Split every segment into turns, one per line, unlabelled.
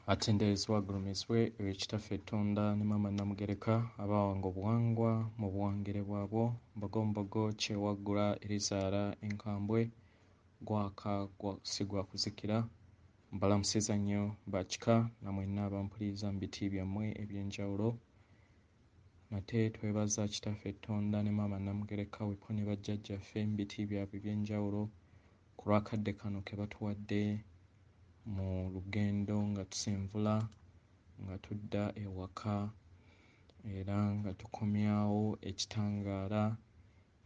Atenderezebwa agulumizibwe ekitaffe Tonda ne Maama Namugereka abawanga obuwangwa mu buwangire bwabwo mbogombogo kyewaggula erizaala enkambwe gwaka si gwa kuzikira mbalamusiza nnyo bakika na mwenna abampuliriza mu biti byammwe eby'enjawulo nate twebaza kitaffe Tonda ne Maama Namugereka wepo ne bajjajjaffe mu biti byabwe eby'enjawulo ku lwakadde kano ke batuwadde mu lugendo nga tusenvula nga tudda ewaka era nga tukomyawo ekitangaala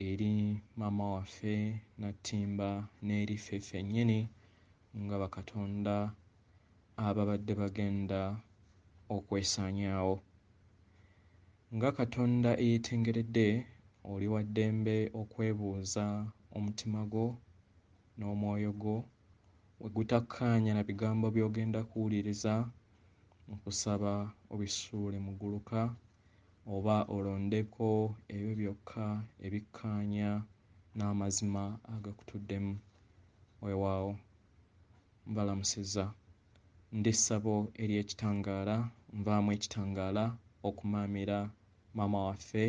eri maama waffe Nattimba n'eri ffe ffennyini nga bakatonda ababadde bagenda okwesaanyaawo. Nga Katonda eyeetengeredde oli wa ddembe okwebuuza omutima gwo n'omwoyo gwo we gutakkaanya na bigambo by'ogenda kuwuliriza nkusaba obisuule mu gguluka oba olondeko ebyo byokka ebikkaanya n'amazima agakutuddemu. Weewaawo mbalamusizza ndi ssabo eri ekitangaala nvaamu ekitangaala okumaamira maama waffe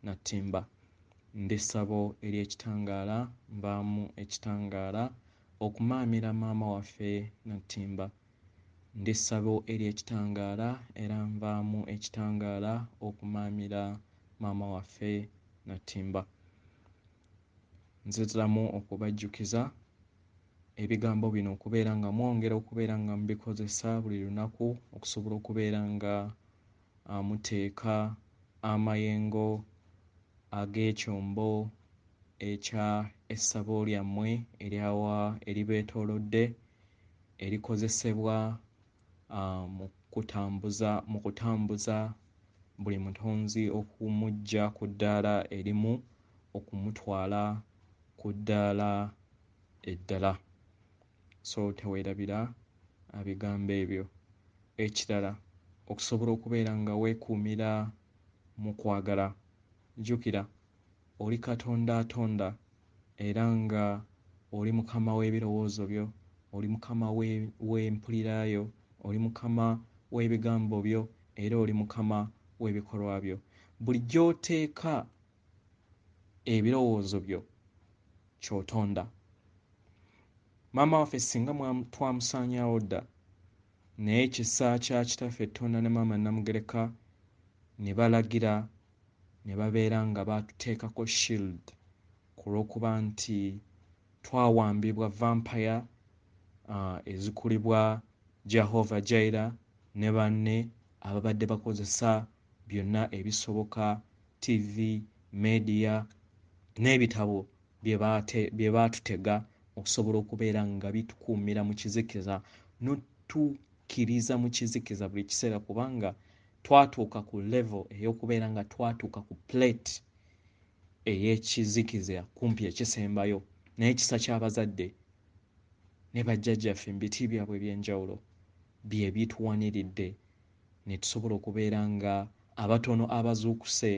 Nattimba. Ndi ssabo eri ekitangaala nvaamu ekitangaala okumaamira maama waffe Nattimba. Ndi ssabo eri ekitangaala era nvaamu ekitangaala okumaamira maama waffe Nattimba. Nziramu okubajjukiza ebigambo bino okubeera nga mwongera okubeera nga mubikozesa buli lunaku okusobola okubeera nga muteeka amayengo ag'ekyombo ekya essabo lyammwe eribeetoolodde erikozesebwa mu kutambuza buli mutonzi okumuggya ku ddaala erimu okumutwala ku ddaala eddala. So teweerabira bigambo ebyo. Ekirala okusobola okubeera nga weekuumira mu kwagala. Jjukira oli Katonda atonda era nga oli mukama w'ebirowoozo byo, oli mukama w'empulira yo, oli mukama w'ebigambo byo era oli mukama w'ebikolwa byo. Buli gy'oteeka ebirowoozo byo ky'otonda. Maama waffe singa twamusaanyaawo dda naye kisa kya kitaffe Tonda ne Maama Namugereka ne balagira ne babeera nga baatuteekako shield ku lw'okuba nti twawambibwa vampire ezikulibwa Jehovah Jireh ne banne ababadde bakozesa byonna ebisoboka TV, media n'ebitabo bye baatutega okusobola okubeera nga bitukuumira mu kizikiza n'otukkiriza mu kizikiza buli kiseera kubanga twatuuka ku level ey'okubeera nga twatuuka ku plate ey'ekizikiza kumpi ekisembayo naye ekisa ky'abazadde ne bajjajjaffe mu biti byabwe eby'enjawulo bye bituwaniridde ne tusobola okubeera nga abatono abazuukuse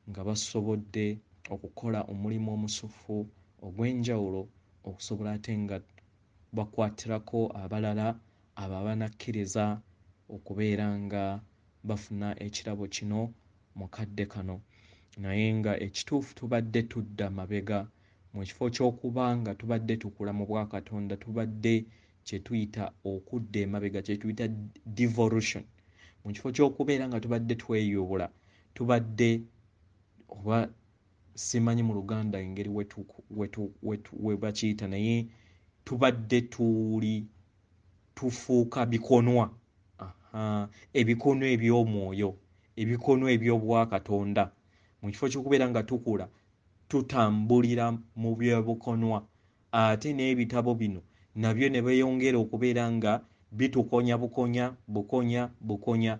nga basobodde okukola omulimu omusufu ogw'enjawulo okusobola ate nga bakwatirako abalala abo abanakkiriza okubeera nga bafuna ekirabo kino mu kadde kano. Naye nga ekituufu tubadde tudda mabega mu kifo ky'okuba nga tubadde tukula mu bwakatonda tubadde kye tuyita okudda emabega kye tuyita devolution. Mu kifo ky'okubeera nga tubadde tweyubula tubadde oba simanyi mu Luganda engeri we bakiyita naye tubadde tufuuka bikonwa. Ebikono eby'omwoyo, ebikono eby'obwakatonda. Mu kifo ky'okubeera nga tukula tutambulira mu byobukonwa ate n'ebitabo bino nabyo ne beeyongera okubeera nga bitukonya bukonya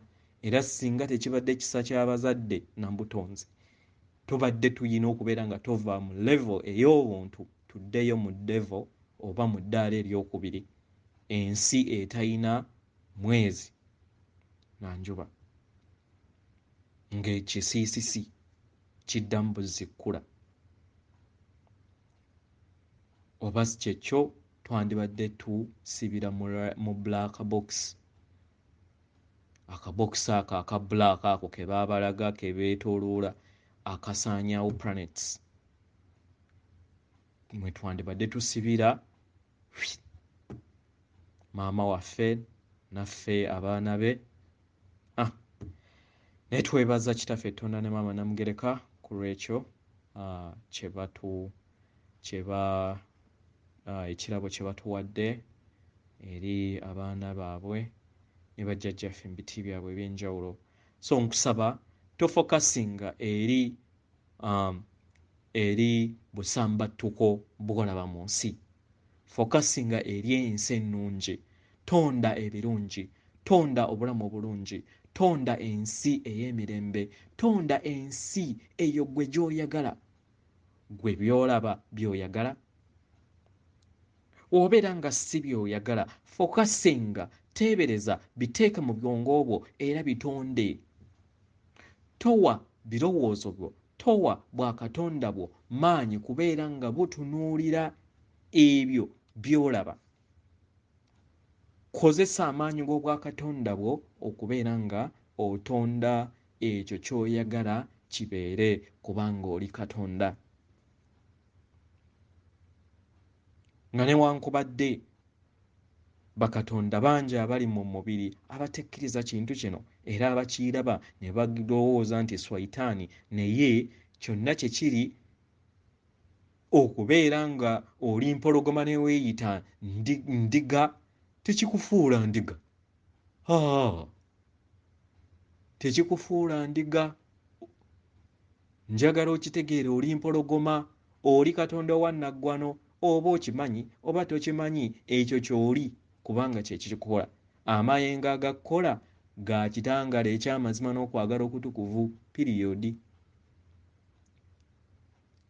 era singa tekibadde kisa ky'abazadde na butonzi tubadde tuyina okubeera nga tova mu level ey'obuntu tuddeyo mu level oba mu ddaala eryokubiri, ensi etayina mwezi na njuba ng'ekisiisisi kiddamu buzikkula oba kyekyo twandibadde tusibira mu black box akabokisi ako aka black ako ke baabalaga ke beetooloola akasaanyaawo planets mwe twandibadde tusibira maama waffe naffe abaana be naye twebaza kitaffe Tonda ne maama Namugereka ku lwekyo ekirabo kye batuwadde eri abaana baabwe ne bajjajjaffe mu biti byabwe eby'enjawulo. So nkusaba tofokasinga eri busambattuko bw'olaba mu nsi, fokasinga eri ensi ennungi. Tonda ebirungi, tonda obulamu obulungi, tonda ensi ey'emirembe, tonda ensi eyo gwe gy'oyagala, gwe by'olaba by'oyagala. Obeera nga si by'oyagala, fokasinga, teebereza, biteeke mu bwongo bwo era bitonde. Towa birowoozo byo, towa bwakatonda bwo maanyi kubeera nga butunuulira ebyo by'olaba. Kozesa amaanyi g'obwakatonda bwo okubeera nga otonda ekyo ky'oyagala kibeere, kubanga oli Katonda. Nga newankubadde bakatonda bangi abali mu mubiri abatekkiriza kintu kino era abakiraba ne balowooza nti swayitaani, naye kyonna kye kiri okubeera nga oli mpologoma ne weeyita ndiga tekikufuula ndiga. Tekikufuula ndiga. Njagala okitegeere, oli mpologoma, oli Katonda wa Naggwano, oba okimanyi oba tokimanyi, ekyo ky'oli kubanga kye kikukola. Amayengo agakukola ga kitangaala eky'amazima n'okwagala okutukuvu. Period.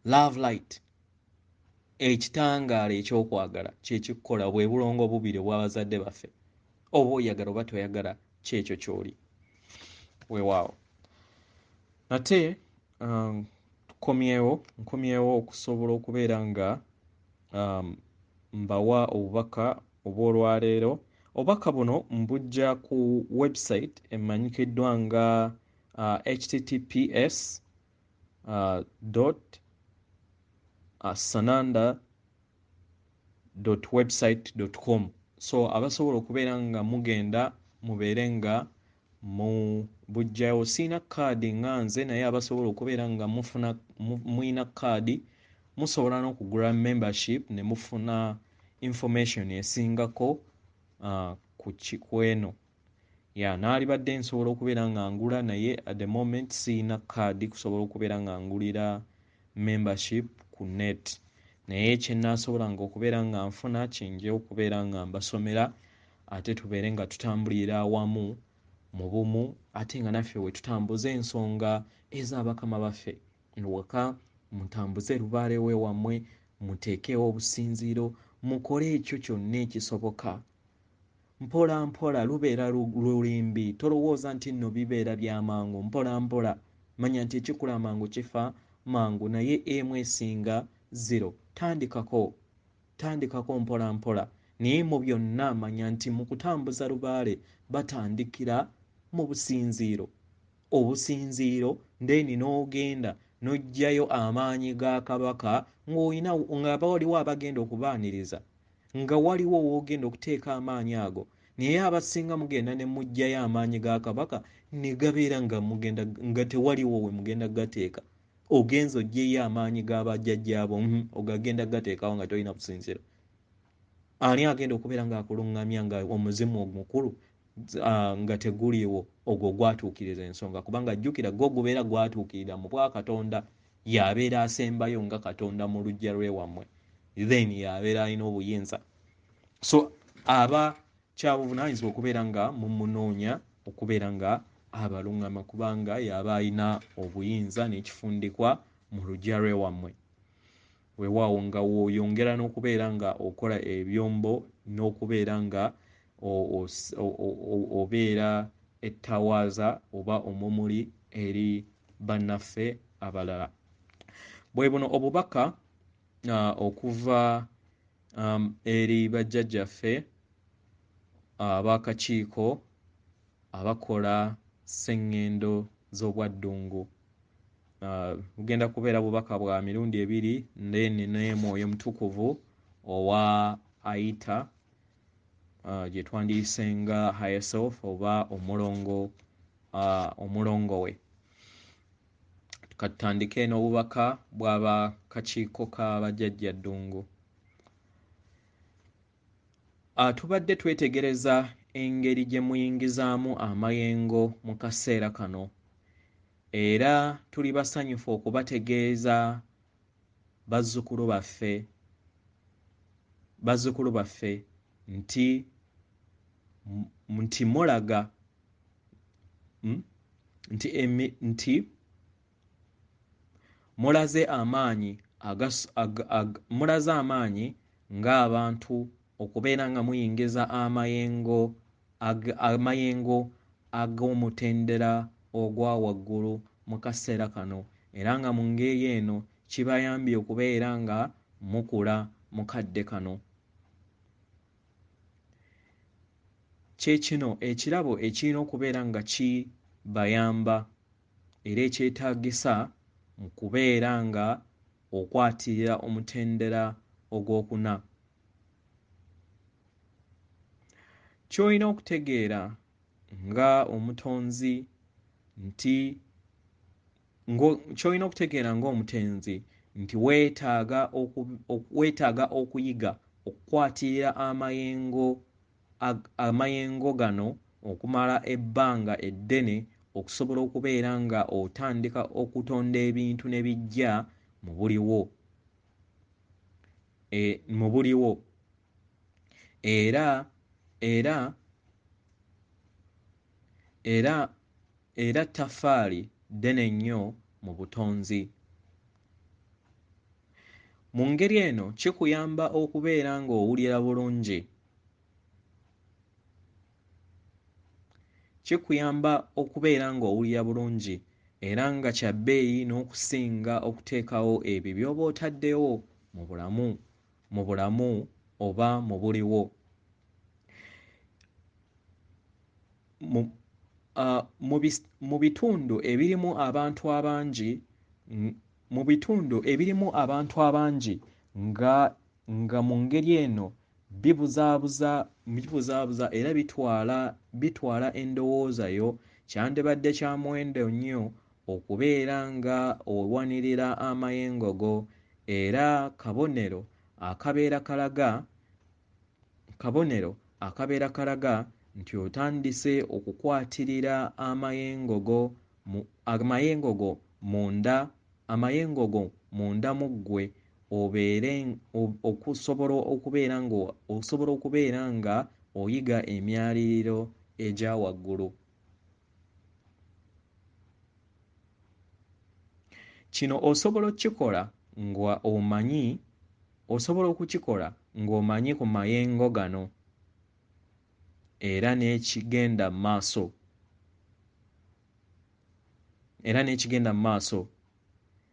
Love light. Ekitangaala ekyokwagala kye kikukola, bwe bulongo bubiri obw'abazadde baffe. Oba oyagala oba toyagala, kyekyo ky'oli. Weewaawo. Nate nkomyewo okusobola okubeera nga mbawa obubaka obw'olwaleero. Obubaka buno mbujja ku website emanyikiddwa nga https://sananda.website.com. So abasobola okubeera nga mugenda mubeere nga mubujjayo. Siina kaadi nga nze, naye abasobola okubeera nga muyina kaadi musobola n'okugula membership ne mufuna information esingako ku eno. Naalibadde nsobola okubeera nga ngula, naye at the moment siina kaadi kusobola okubeera nga ngulira membership ku net. Naye kye nnaasobolanga okubeera nga nfuna kinja okubeera nga mbasomera, ate tubeere nga tutambulira awamu mu bumu, ate nga naffe we tutambuza ensonga ez'abakama baffe waka, mutambuze lubaale w'ewammwe, muteekewo obusinziiro, mukole ekyo kyonna ekisoboka. Mpola mpola lubeera lulimbi, tolowooza nti nno bibeera byamangu. Mpola mpola manya nti ekikula mangu kifa mangu, naye emu esinga 0. Tandikako mpola mpola, naye mu byonna manya nti mu kutambuza lubaale batandikira mu businziiro. Obusinziiro ndeni n'ogenda n'oggyayo amaanyi ga Kabaka nga waliwo abagenda okubaaniriza, nga waliwo woogenda okuteeka amaanyi ago, naye abasinga mugenda ne muggyayo amaanyi ga Kabaka ne gabeera nga tewaliwo we mugenda gateeka. Ogenza oggyeyo amaanyi g'abajjajjaabo, ogagenda gateekawo nga tolina businziiro. Ani agenda okubeera ng'akuluŋŋamya nga omuzimu omukulu nga teguliiwo, ogwo gwatuukiriza ensonga, kubanga jjukira gwo gubeera gwatuukirira mu bwakatonda, y'abeera asembayo nga Katonda mu luggya lw'ewammwe, then y'abeera alina obuyinza. So aba kyabuvunaanyizibwa okubeera nga mumunoonya okubeera nga abaluŋŋama, kubanga y'aba alina obuyinza n'ekifundikwa mu luggya lw'ewammwe. Weewaawo nga w'oyongera n'okubeera nga okola ebyombo, n'okubeera nga obeera ettawaaza oba omumuli eri bannaffe abalala. Bwe buno obubaka okuva eri bajjajjaffe ab'akakiiko abakola Sengendo Zobwaddungu. Bugenda kubeera bubaka bwa mirundi ebiri ne Mwoyo Mutukuvu owa Aita, gye twandiyisenga Higher Self oba omulongo we. Katutandike n'obubaka bw'abakakiiko k'Abajjajjaddungu. Tubadde twetegereza engeri gye muyingizaamu amayengo mu kaseera kano, era tuli basanyufu okubategeeza bazzukulu baffe nti mulaga nti mulaze amaanyi ng'abantu okubeera nga muyingiza amayengo ag'omutendera ogwa waggulu mu kaseera kano, era nga mu ngeri eno kibayambye okubeera nga mukula mu kadde kano. Kyekino ekirabo ekirina okubeera nga kibayamba era ekyetaagisa mu kubeera nga okwatirira omutendera ogwokuna. Ky'olina okutegeera nga omutonzi ng'omutenzi nti weetaaga okuyiga okukwatirira amayengo gano okumala ebbanga eddene okusobola okubeera nga otandika okutonda ebintu ne bijja mu buliwo. Era ttaffaali ddene nnyo mu butonzi. Mu ngeri eno kikuyamba okubeera ng'owulira bulungi. Era nga kya bbeeyi n'okusinga okuteekawo ebyo by'oba otaddewo mu bulamu oba mu buliwo. Mu bitundu ebirimu abantu abangi nga mu ngeri eno bibuzaabuza era bitwala endowooza yo, kyandibadde kya muwendo nnyo okubeera nga owanirira amayengo go, era kabonero akabeera kalaga nti otandise okukwatirira amayengo go munda mu ggwe, osobola okubeera nga oyiga emyaliriro egya waggulu. Kino osobola okukikola ng'omanyi ku mayengo gano era n'ekigenda mu maaso,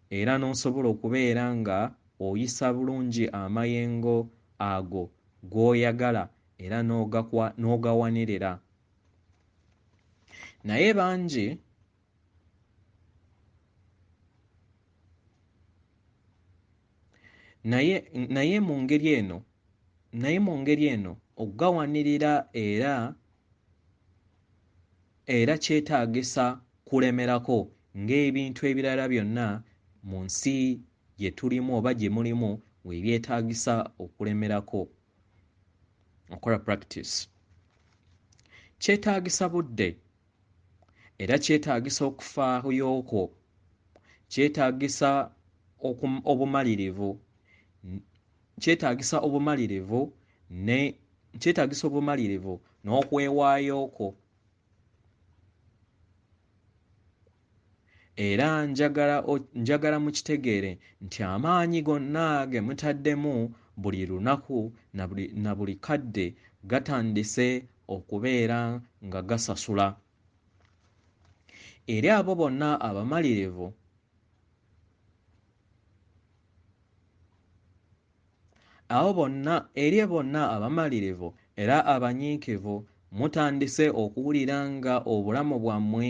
era n'osobola okubeera nga oyisa bulungi amayengo ago g'oyagala era n'ogawanirira. Naye mu ngeri eno okugawanirira era kyetaagisa kulemerako ng'ebintu ebirala byonna mu nsi gye tulimu oba gye mulimu we byetaagisa okulemerako. Okola practice kyetaagisa budde era kyetaagisa okufaayooko, kyetaagisa obumalirivu n'okwewaayooko. Era njagala mukitegeere nti amaanyi gonna ge mutaddemu buli lunaku na buli kadde gatandise okubeera nga gasasula. Eri abo bonna abamalirivu era abanyiikivu mutandise okuwulira nga obulamu bwammwe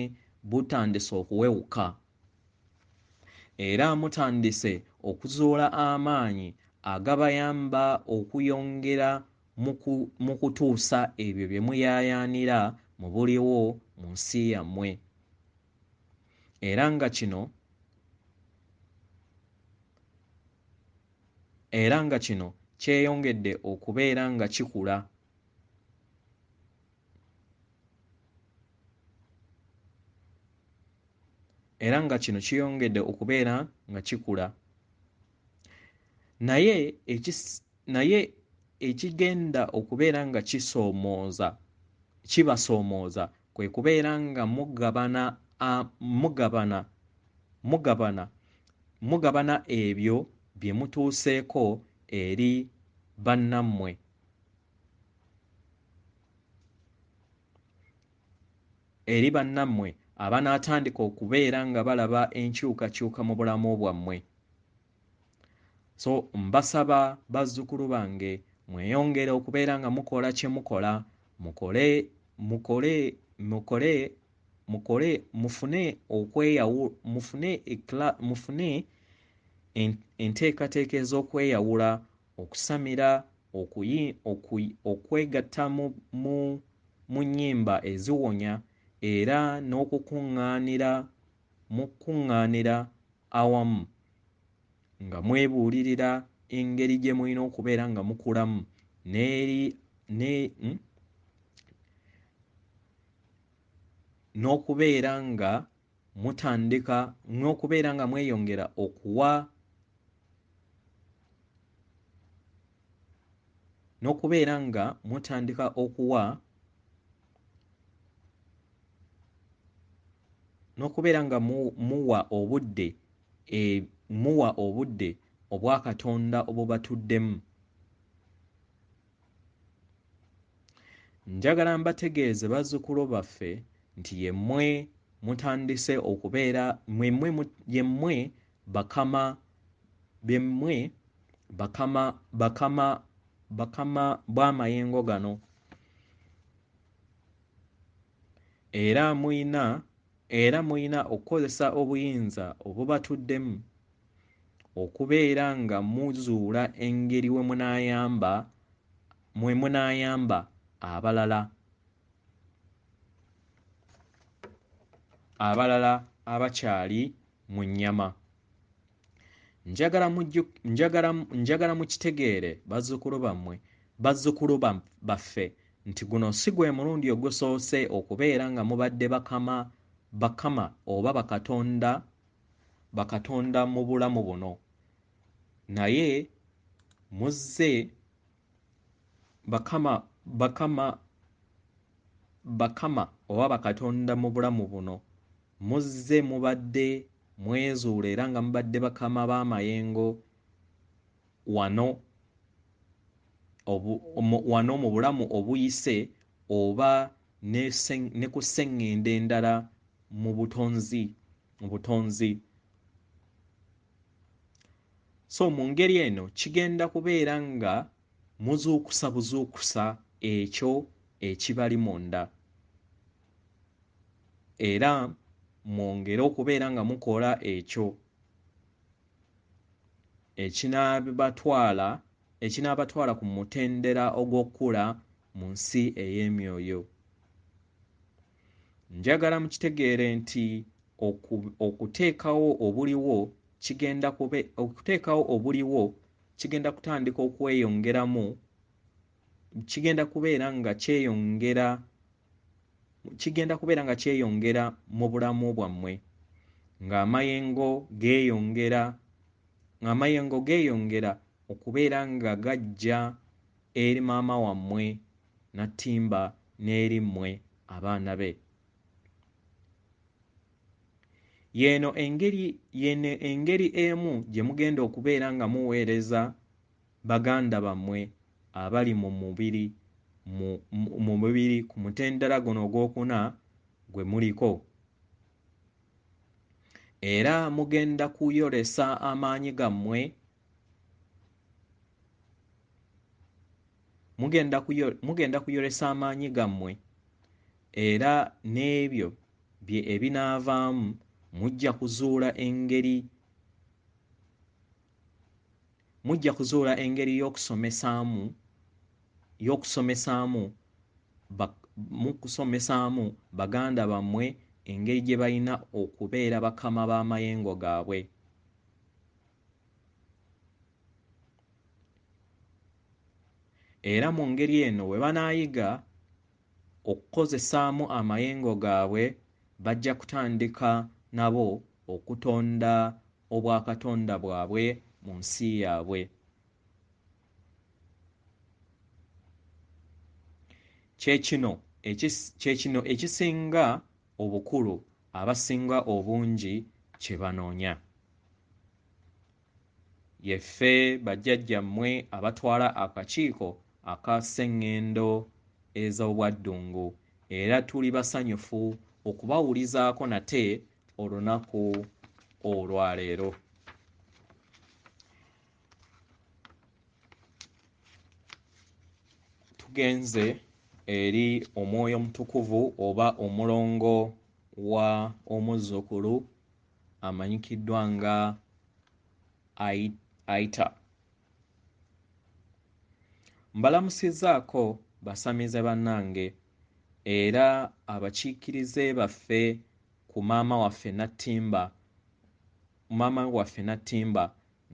butandise okuwewuka era mutandise okuzuula amaanyi agabayamba okuyongera mu kutuusa ebyo bye muyaayaanira mu buliwo mu nsi yammwe era nga kino kyeyongedde okubeera nga kikula naye ekigenda okubeera nga kibasoomooza kwe kubeera nga mugabana ebyo bye mutuuseeko eri bannammwe abanaatandika okubeera nga balaba enkyukakyuka mu bulamu bwammwe. So mbasaba bazzukulu bange mweyongere okubeera nga mukola kye mukola mufune enteekateeka ez'okweyawula okusamira okwegatta mu nnyimba eziwonya era n'okukuŋŋaanira awamu nga mwebuulirira engeri gye mulina okubeera nga mukulamu n'okubeera nga mutandika n'okubeera nga mweyongera okuwa n'okubeera nga mutandika okuwa n'okubeera nga muwa obudde obwa Katonda obubatuddemu. Njagala mbategeeze bazzukulu baffe nti yemmwe mutandise okubeera yemmwe bakama b'amayengo gano era muyina okukozesa obuyinza obubatuddemu okubeera nga muzuula engeri mwe munaayamba abalala abakyali mu nnyama. Njagala mukitegeere bazzukulu baffe nti guno si gwe mulundi ogusoose okubeera nga mubadde bakama oba bakatonda mu bulamu buno, naye muzze bakama oba bakatonda mu bulamu buno muzze mubadde mwezuula era nga mubadde bakama b'amayengo wano mu bulamu obuyise oba ne ku sseŋŋendo endala mu butonzi. So mu ngeri eno kigenda kubeera nga muzuukusa buzuukusa ekyo ekibali munda era mwongere okubeera nga mukola ekyo ekinaabatwala ku mutendera ogw'okukula mu nsi ey'emyoyo. Njagala mukitegeere nti okuteekawo obuliwo kigenda kutandika okweyongeramu, kigenda kubeera nga kyeyongera mu bulamu bwammwe ng'amayengo geeyongera okubeera nga gajja eri maama wammwe Nattimba n'eri mmwe abaana be. Yeeno engeri emu gye mugenda okubeera nga muweereza baganda bammwe abali mu mubiri ku mutendera guno ogwokuna gwe muliko, era mugenda kuyolesa amaanyi gammwe mugenda kuyolesa amaanyi gammwe era n'ebyo ebinaavaamu mujja kuzuula engeri y'okusomesaamu baganda bammwe engeri gye balina okubeera bakama b'amayengo gaabwe. Era mu ngeri eno bwe banaayiga okukozesaamu amayengo gaabwe bajja kutandika nabo okutonda obwakatonda bwabwe mu nsi yaabwe. Kyekino ekisinga obukulu abasinga obungi kye banoonya. Yeffe bajjajjammwe abatwala akakiiko aka Sengendo ez'Obwaddungu, era tuli basanyufu okubawulizaako nate olunaku olwaleero. Tugenze eri omwoyo mutukuvu oba omulongo wa omuzzukulu amanyikiddwa nga Aita. Mbalamusizaako basamize bannange era abakiikirize baffe ku maama waffe Nattimba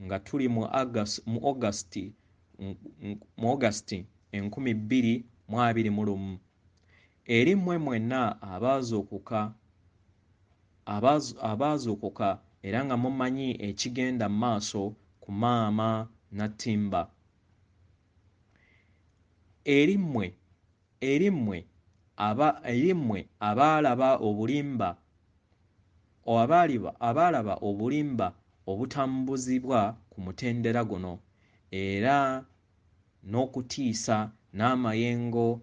nga tuli mu August 2021. Eri mmwe mwenna abaazuukuka era nga mumanyi ekigenda mu maaso ku maama Nattimba. Eri mmwe abaalaba obulimba obutambuzibwa ku mutendera guno era n'okutiisa n'amayengo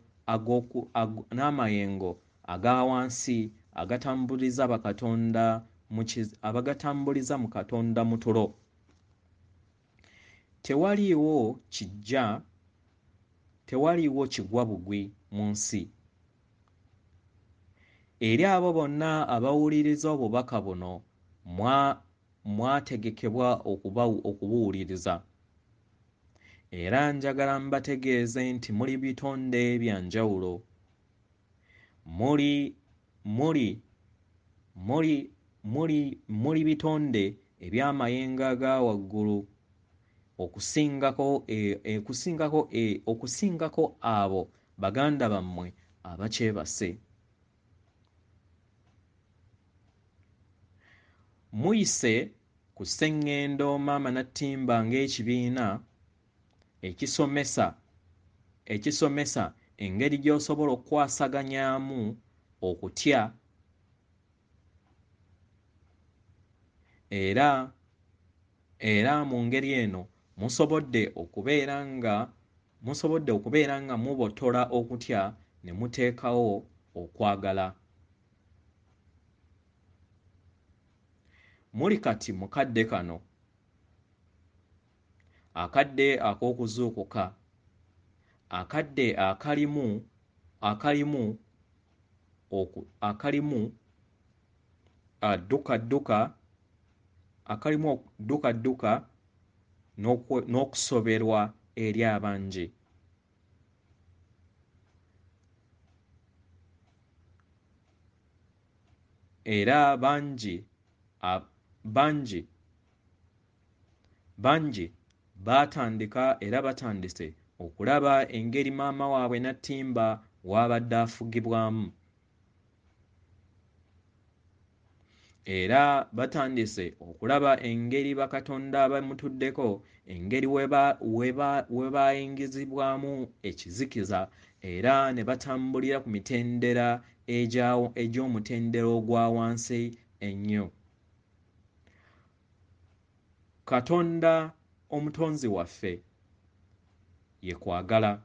aga wansi agatambuliza mu Katonda mu tulo. Tewaliiwo kigwa bugwi mu nsi. Eri abo bonna abawuliriza obubaka buno mwategekebwa okubuwuliriza. Era njagala mbategeeze nti muli bitonde bya njawulo. Muli bitonde eby'amayengo aga waggulu okusingako abo baganda bammwe abakyebase. Muyise ku Sengendo maama Nattimba ng'ekibiina ekisomesa engeri gy'osobola okukwasaganyaamu okutya era mu ngeri eno musobodde okubeera nga mubotola okutya ne muteekawo okwagala. Muli kati mu kadde kano akadde ak'okuzuukuka, akadde akalimu dduka n'okusoberwa eri abangi. Era bangi baatandika era batandise okulaba engeri maama waabwe Nattimba w'abadde afugibwamu. Era batandise okulaba engeri bakatonda abamutuddeko engeri we baayingizibwamu ekizikiza era ne batambulira ku mitendera egy'omutendera ogwa wansi ennyo. Katonda omutonzi waffe ye kwagala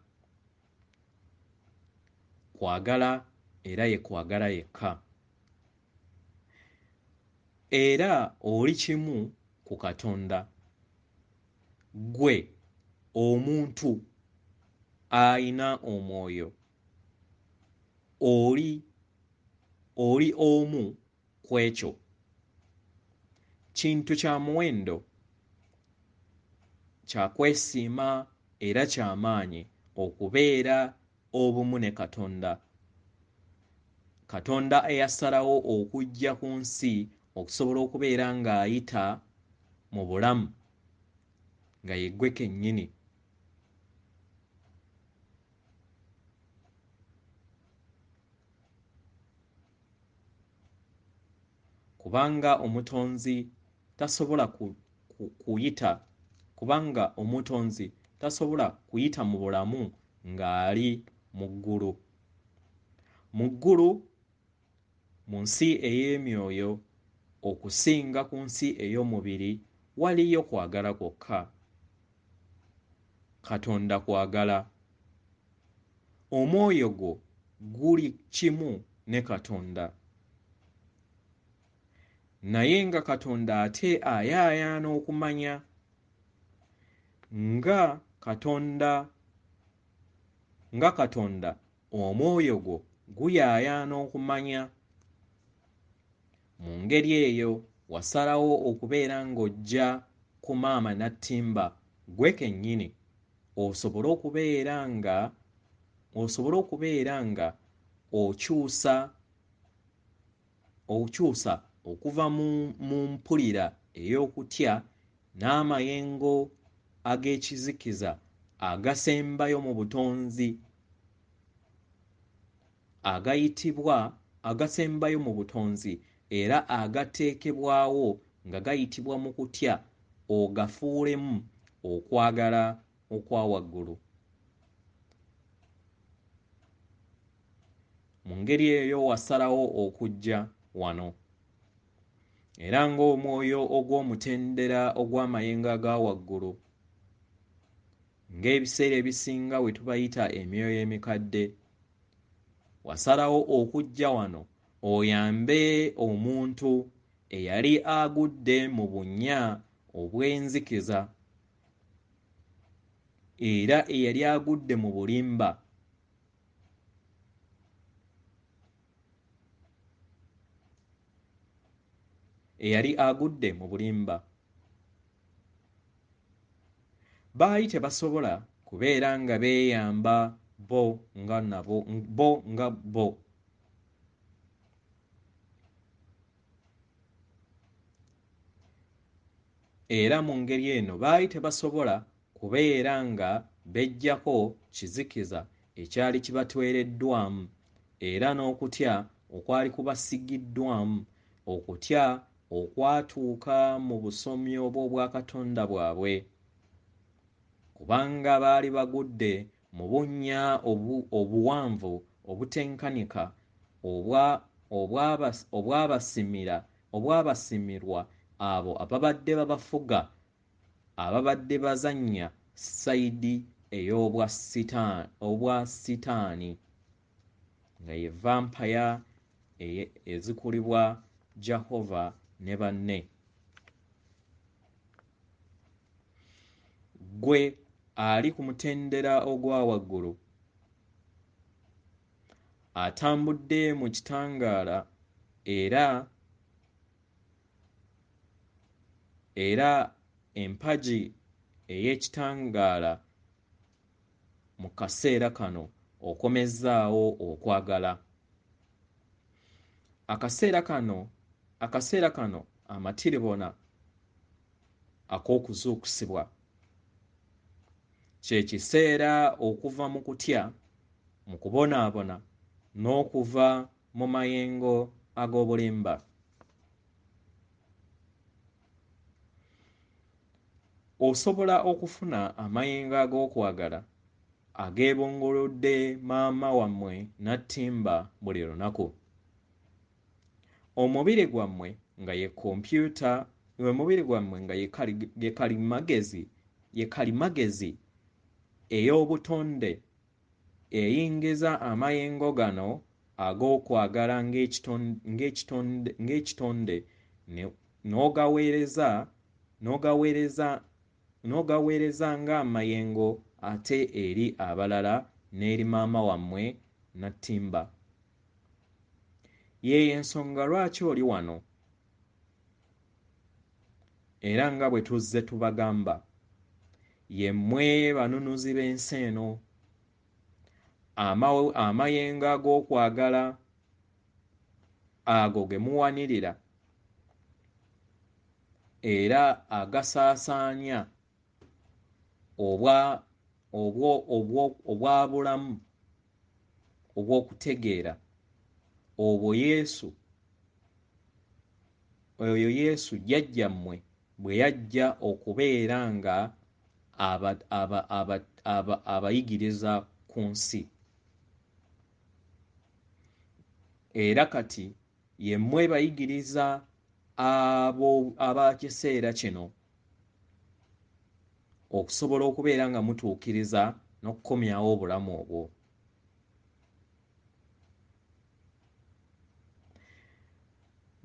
era ye kwagala yekka. Era oli kimu ku Katonda. Ggwe omuntu ayina omwoyo oli oli omu ku ekyo. Kintu kya muwendo, kya kwesiima era ky'amaanyi okubeera obumu ne Katonda. Katonda eyasalawo okujja ku nsi okusobola okubeera ng'ayita mu bulamu nga ye ggwe kennyini. Kubanga omutonzi tasobola kuyita mu bulamu ng'ali mu ggulu. Mu ggulu, mu nsi ey'emyoyo okusinga ku nsi ey'omubiri, waliyo kwagala kwokka. Katonda kwagala. Omwoyo gwo guli kimu ne Katonda. Naye nga Katonda ate ayaayaana okumanya. Nga Katonda omwoyo gwo guyaayaana okumanya. Mu ngeri eyo wasalawo okubeera ng'ojja ku maama Nattimba ggwe kennyini osobole okubeera nga okyusa okuva mu mpulira ey'okutya n'amayengo ag'ekizikiza agasembayo mu butonzi era agateekebwawo nga gayitibwa mu kutya ogafuulemu okwagala okwa waggulu. Mu ngeri eyo wasalawo okujja wano. Era ng'omwoyo ogw'omutendera ogw'amayengo aga waggulu, ng'ebiseera ebisinga we tubayita emyoyo emikadde, wasalawo okujja wano oyambe omuntu eyali agudde mu bunnya obw'enzikiza era eyali agudde mu bulimba. Baali tebasobola kubeera nga beeyamba bo nga bo. Era mu ngeri eno baali tebasobola kubeera nga beggyako kizikiza ekyali kibatwereddwamu era n'okutya okwali kubasigiddwamu, okutya okwatuuka mu busomyo bw'obwakatonda bwabwe, kubanga baali bagudde mu bunnya obuwanvu obutenkanika obwabasimirwa abo ababadde babafuga, ababadde bazannya sayidi obwa sitaani nga ye vampaya ezikulibwa Jehova ne banne. Ggwe ali ku mutendera ogwa waggulu, atambudde mu kitangaala era empagi ey'ekitangaala mu kaseera kano okomezzaawo okwagala. Akaseera kano amatiribona ak'okuzuukusibwa, kye kiseera okuva mu kutya, mu kubonaabona n'okuva mu mayengo ag'obulimba. Osobola okufuna amayengo ag'okwagala ageebongolodde maama wammwe Nattimba buli lunaku. Omubiri gwammwe nga ye kompyuta, omubiri gwammwe nga ye kalimagezi ey'obutonde eyingiza amayengo gano ag'okwagala ng'ekitonde n'ogaweereza ng'amayengo ate eri abalala n'eri maama wammwe Nattimba. yeeyo ensonga lwaki oli wano. Era nga bwe tuzze tubagamba, yemmwe banunuzi b'ensi eno, amayengo ag'okwagala ago ge muwanirira era agasaasaanya obwabulamu obw'okutegeera oyo Yesu jjajjammwe bwe yajja okubeera nga abayigiriza ku nsi. Era kati yemmwe bayigiriza ab'ekiseera kino okusobola okubeera nga mutuukiriza n'okukomyawo obulamu obwo.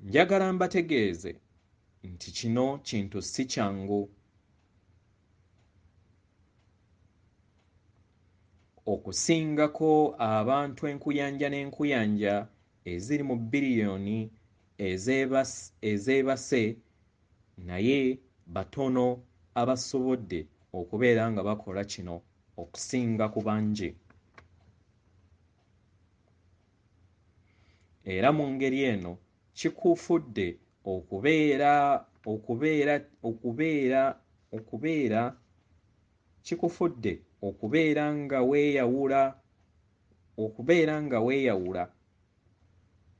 Njagala mbategeeze nti kino kintu si kyangu. Okusingako abantu enkuyanja n'enkuyanja eziri mu biliyoni ezeebase, naye batono abasobodde okubeera nga bakola kino okusinga ku bangi. Era mu ngeri eno kikuufudde okubeera nga weeyawula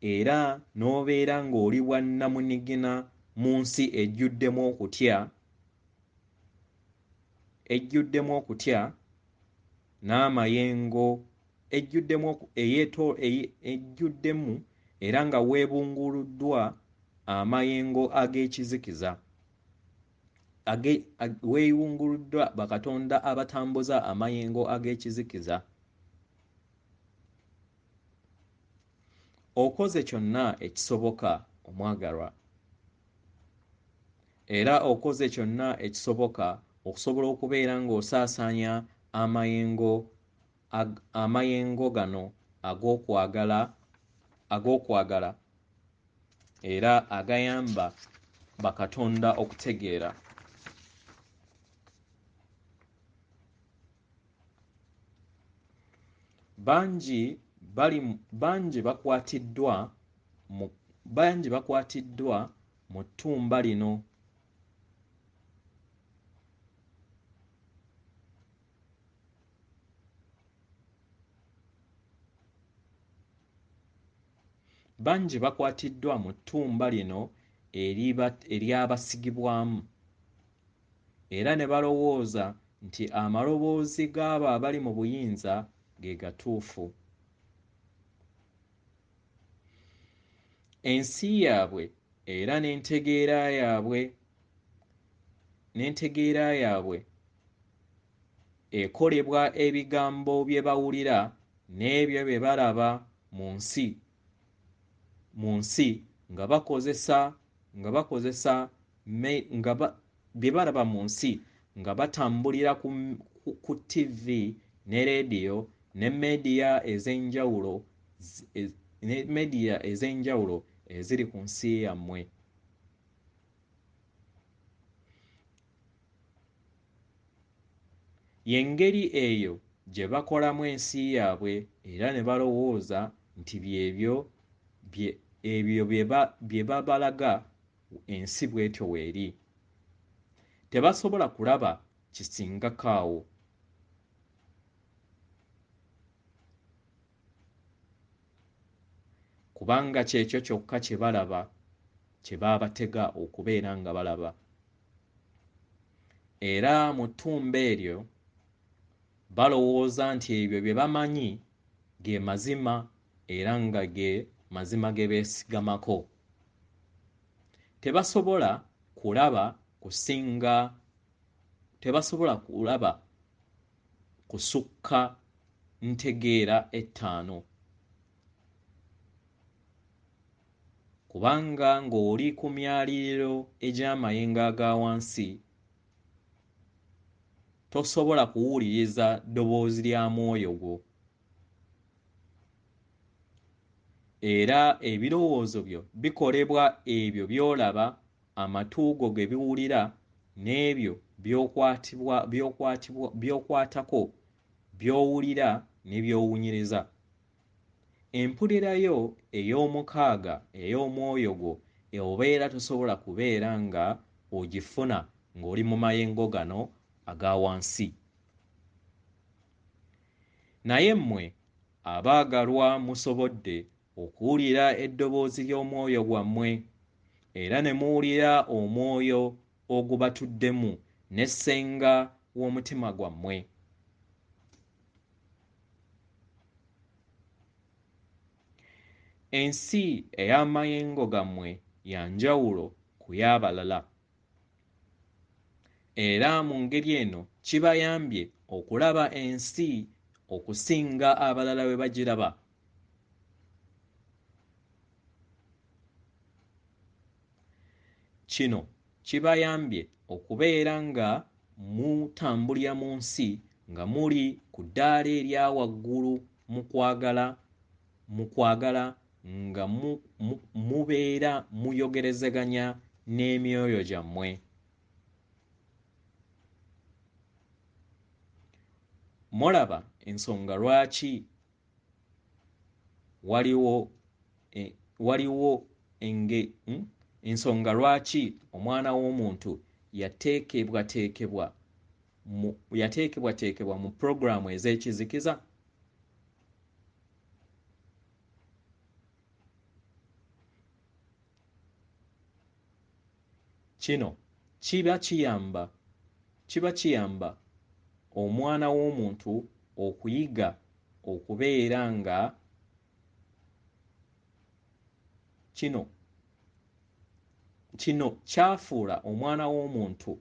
era n'obeera ng'oli bwannamunigina mu nsi ejjuddemu okutya n'amayengo ejjuddemu era nga weebunguluddwa amayengo ag'ekizikiza, weeyunguluddwa bakatonda abatambuza amayengo ag'ekizikiza. Okoze kyonna ekisoboka omwagalwa, era okoze kyonna ekisoboka okusobola okubeera ng'osaasaanya amayengo gano ag'okwagala era agayamba bakatonda okutegeera. Bangi bakwatiddwa mu ttumba lino. Bangi bakwatiddwa mu ttumba lino ery'abasigibwamu era ne balowooza nti amaloboozi g'abo abali mu buyinza ge gatuufu. Ensi yaabwe era n'entegeera yaabwe ekolebwa ebigambo bye bawulira n'ebyo bye balaba mu nsi nga bye balaba mu nsi nga batambulira ku TV ne leediyo ne mediya ez'enjawulo eziri ku nsi yammwe. Y'engeri eyo gye bakolamu ensi yaabwe era ne balowooza nti ebyo bye babalaga ensi bw'etyo weeri. Tebasobola kulaba kisingako awo. Kubanga kyekyo kyokka kye balaba, kye baabatega okubeera nga balaba. Era mu ttumba eryo balowooza nti ebyo bye bamanyi ge mazima era nga ge mazima ge beesigamako. Tebasobola kulaba kusukka ntegeera 5. Kubanga ng'oli ku myaliriro egy'amayengo aga wansi tosobola kuwuliriza ddoboozi lya mwoyo gwo. era ebirowoozo byo bikolebwa ebyo by'olaba, amatu go ge biwulira n'ebyo by'okwatako by'owulira ne by'owunyiriza. Empulira yo ey'omukaaga ey'omwoyo gwo obeera tosobola kubeera nga ogifuna ng'oli mu mayengo gano aga wansi. Naye mmwe abaagalwa musobodde okuwulira eddoboozi ly'omwoyo gwammwe era ne muwulira omwoyo ogubatuddemu n'essenga w'omutima gwammwe. Ensi ey'amayengo gammwe ya njawulo ku y'abalala, era mu ngeri eno kibayambye okulaba ensi okusinga abalala bwe bagiraba. Kino kibayambye okubeera nga mutambulira mu nsi nga muli ku ddaala erya waggulu mu kwagala nga mubeera muyogerezeganya n'emyoyo gyammwe. Mulaba ensonga lwaki ensonga lwaki omwana w'omuntu yateekebwateekebwa mu pulogulaamu ez'ekizikiza? Kino kiba kiyamba omwana w'omuntu okuyiga okubeera nga kino kyafuula omwana w'omuntu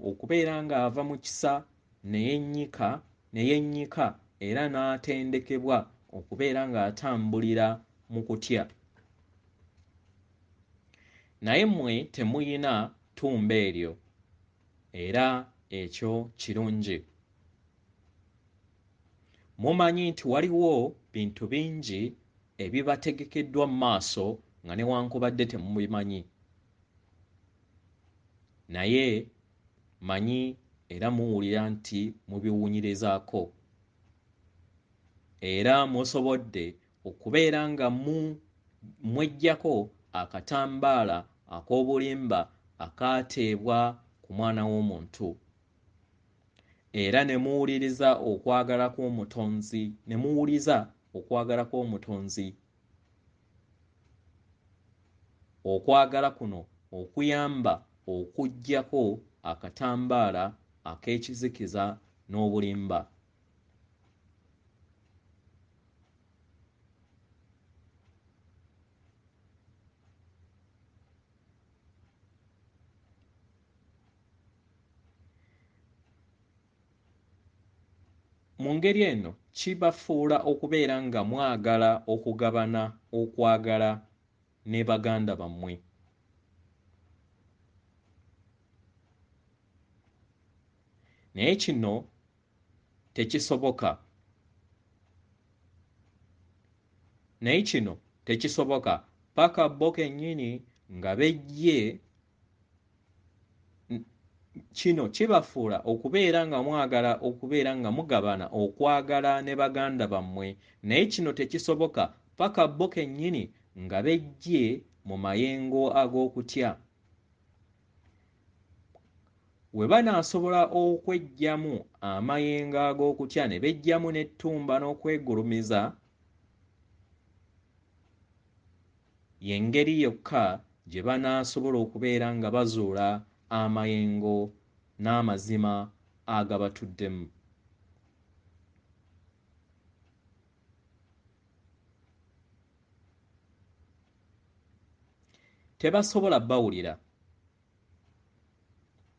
okubeera ng'ava mu kisa ne yennyika era n'atendekebwa okubeera ng'atambulira mu kutya. Naye mmwe temuyina ttumba eryo, era ekyo kirungi. Mumanyi nti waliwo bintu bingi ebibategekeddwa mu maaso nga newankubadde temubimanyi. Naye manyi era muwulira nti mubiwunyirizaako. Era musobodde okubeera nga mweggyako akatambaala ak'obulimba akaateebwa ku mwana w'omuntu. Era ne muwuliriza okwagala kw'Omutonzi. Okwagala kuno okuyamba okuggyako akatambaala ak'ekizikiza n'obulimba. Mu ngeri eno kibafuula okubeera nga mwagala okugabana okwagala ne baganda bammwe. Naye kino tekisoboka paka bo kennyini nga bejje. Kino kibafuula okubeera nga mwagala okubeera nga mugabana okwagala ne baganda bammwe, naye kino tekisoboka paka bo kennyini nga bejje mu mayengo ag'okutya. We banaasobola okweggyamu amayengo ag'okutya ne bejjamu n'ettumba n'okwegulumiza, y'engeri yokka gye banaasobola okubeera nga bazuula amayengo n'amazima agabatuddemu.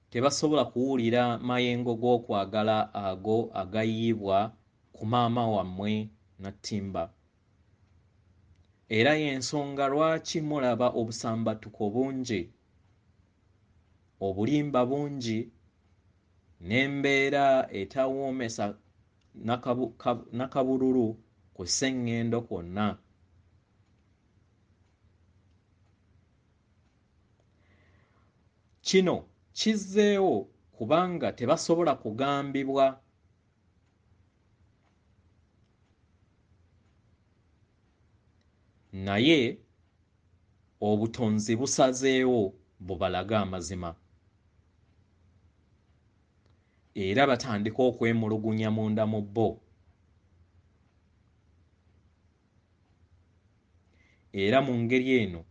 Tebasobola kuwulira mayengo g'okwagala ago agayiibwa ku maama wammwe Nattimba. Era y'ensonga lwaki mulaba obusambatuko bungi, obulimba bungi, n'embeera etawoomesa nakabululu ku Sengendo kwonna. Kino kizzeewo kubanga tebasobola kugambibwa. Naye obutonzi busazeewo bubalaga amazima. Era batandika okwemulugunya munda mu bo. Era mu ngeri eno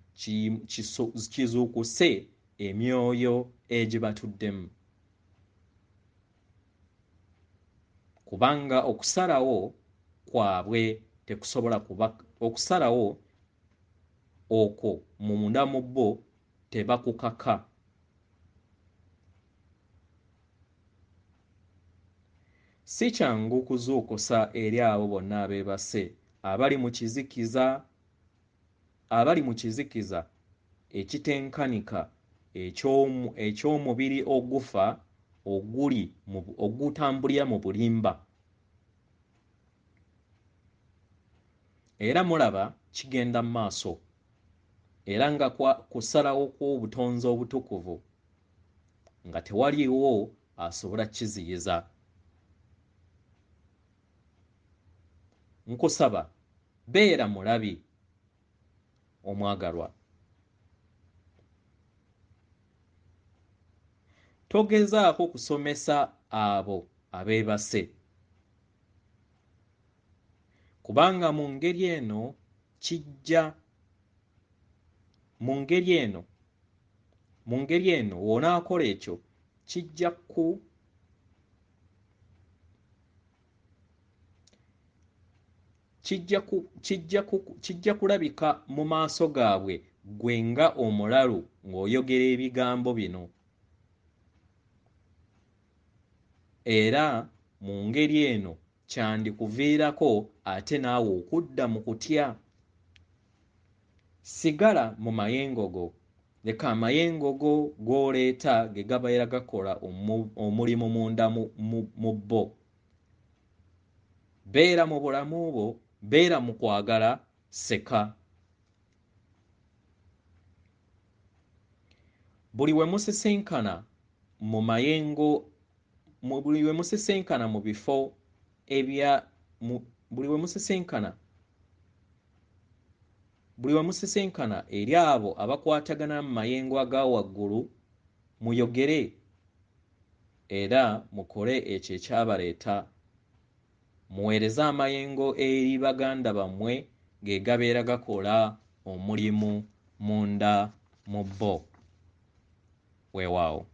kizuukuse emyoyo egibatuddemu. Kubanga okusalawo kwabwe tekusobola kuba okusalawo okwo munda mu bo tebakukaka. Si kyangu kuzuukusa eri abo bonna abeebase abali mu kizikiza ekitenkanika eky'omubiri ogufa ogutambulira mu bulimba. Era mulaba kigenda mu maaso era nga kusalawo kw'obutonzi obutukuvu nga tewaliiwo asobola kiziyiza. Nkusaba beera mulabi omwagalwa. Togezaako kusomesa abo abeebase kubanga mu ngeri eno wonaakola ekyo kijja kulabika mu maaso gaabwe gwe nga omulalu ng'oyogera ebigambo bino. Era mu ngeri eno kyandikuviirako ate naawe okudda mu kutya. Sigala mu mayengo go, leka amayengo go g'oleeta ge gabeera gakola omulimu munda mu bo. Beera mu bulamu bwo, beera mu kwagala, seka. Buli we musisinkana mu mayengo buli we musisinkana mu bifo buli we musisinkana eri abo abakwatagana mu mayengo aga waggulu muyogere era mukole ekyo ekyabaleeta. Muweereze amayengo eri baganda bammwe ge gabeera gakola omulimu munda mu bo. Weewaawo.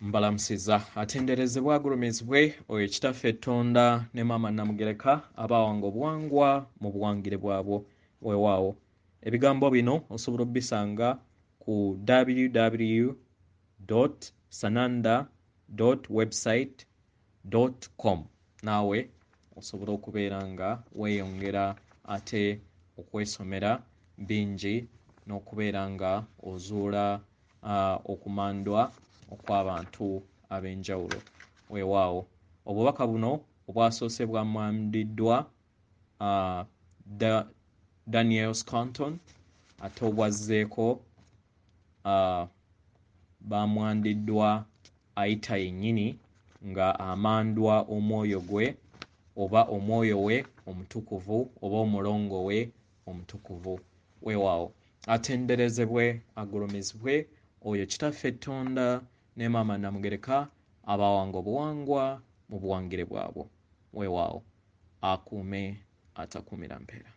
Mbalamusiza atenderezebwe agulumizibwe oyo Kitaffe Ettonda ne Maama Namugereka abawanga obuwangwa mu buwangire bwabwo. Weewaawo. Ebigambo bino osobola obbisanga ku www.sananda.website.com. Naawe osobola okubeera nga weeyongera ate okwesomera bingi n'okubeera nga ozuula okumandwa okw'abantu ab'enjawulo. Weewaawo. Obubaka buno obwasoose bwamwandiddwa Daniel Scanton ate obwazzeeko bamwandiddwa Aita yennyini nga amandwa omwoyo gwe oba omwoyo we omutukuvu oba omulongo we omutukuvu. Weewaawo. Atenderezebwe agulumizibwe oyo Kitaffe Ettonda ne Maama Namugereka abawanga obuwangwa mu buwangire bwabwo. Weewaawo. Akuume atakuumira mpeera.